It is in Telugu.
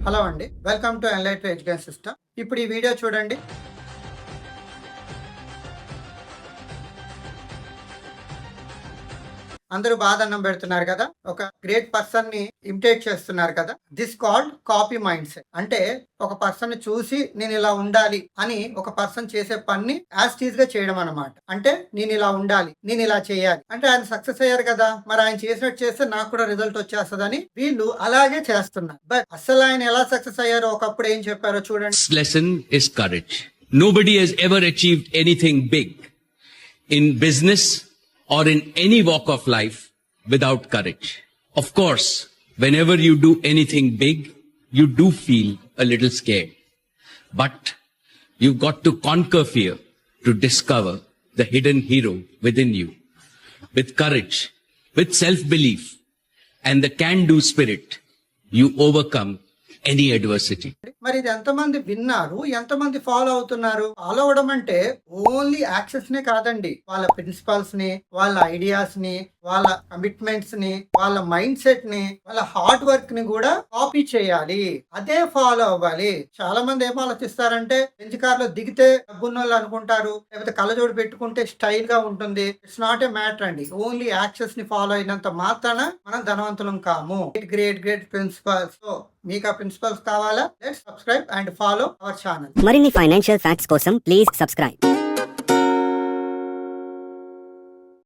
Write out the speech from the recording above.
హలో అండి, వెల్కమ్ టు ఎన్లైట్ ఎడ్యుకేషన్ సిస్టమ్. ఇప్పుడు ఈ వీడియో చూడండి. అందరూ బాగా అన్నం పెడుతున్నారు కదా, ఒక గ్రేట్ పర్సన్ ని ఇమిటేట్ చేస్తున్నారు కదా. This called copy mind set. అంటే ఒక పర్సన్ ని చూసి నేను ఇలా ఉండాలి అని ఒక పర్సన్ చేసే పని యాజ్ టీజ్ గా చేయడం అన్నమాట. అంటే నేను ఇలా ఉండాలి, నేను ఇలా చేయాలి అంటే ఆయన సక్సెస్ అయ్యారు కదా, మరి ఆయన చేసినట్టు చేస్తే నాకు కూడా రిజల్ట్ వచ్చేస్తుందని వీళ్ళు అలాగే చేస్తున్నారు. బట్ అసలు ఆయన ఎలా సక్సెస్ అయ్యారో ఒకప్పుడు ఏం చెప్పారో చూడండి. This lesson is courage. Nobody has ever achieved anything big in business or in any walk of life without courage. Of course, whenever you do anything big, you do feel a little scared. But you've got to conquer fear to discover the hidden hero within you. With courage, with self-belief, and the can-do spirit, you overcome any adversity. మరి ఇది ఎంతమంది విన్నారు, ఎంతమంది ఫాలో అవుతున్నారు? ఫాలో అవడం అంటే ఓన్లీ యాక్సెస్ నే కాదండి, వాళ్ళ ప్రిన్సిపల్స్ ని, వాళ్ళ ఐడియాస్ ని, వాళ్ళ కమిట్మెంట్స్ ని, వాళ్ళ మైండ్ సెట్ ని, వాళ్ళ హార్డ్ వర్క్ ని కూడా కాపీ చేయాలి. అదే ఫాలో అవ్వాలి. చాలా మంది ఏం ఆలోచిస్తారంటే బెంచ్ కార్ లో దిగితే డబ్బున్నోళ్ళు అనుకుంటారు, లేకపోతే కళ్ళజోడు పెట్టుకుంటే స్టైల్ గా ఉంటుంది. ఇట్స్ నాట్ ఏ మ్యాటర్ అండి. ఓన్లీ యాక్సెస్ ని ఫాలో అయినంత మాత్రాన మనం ధనవంతులం కాము. Great principles. సో మీకు ఆ ప్రిన్సిపల్స్ కావాలా? Let's subscribe and follow our channel. మరిన్ని ఫైనాన్షియల్ ఫ్యాక్ట్స్ కోసం ప్లీజ్ సబ్స్క్రైబ్.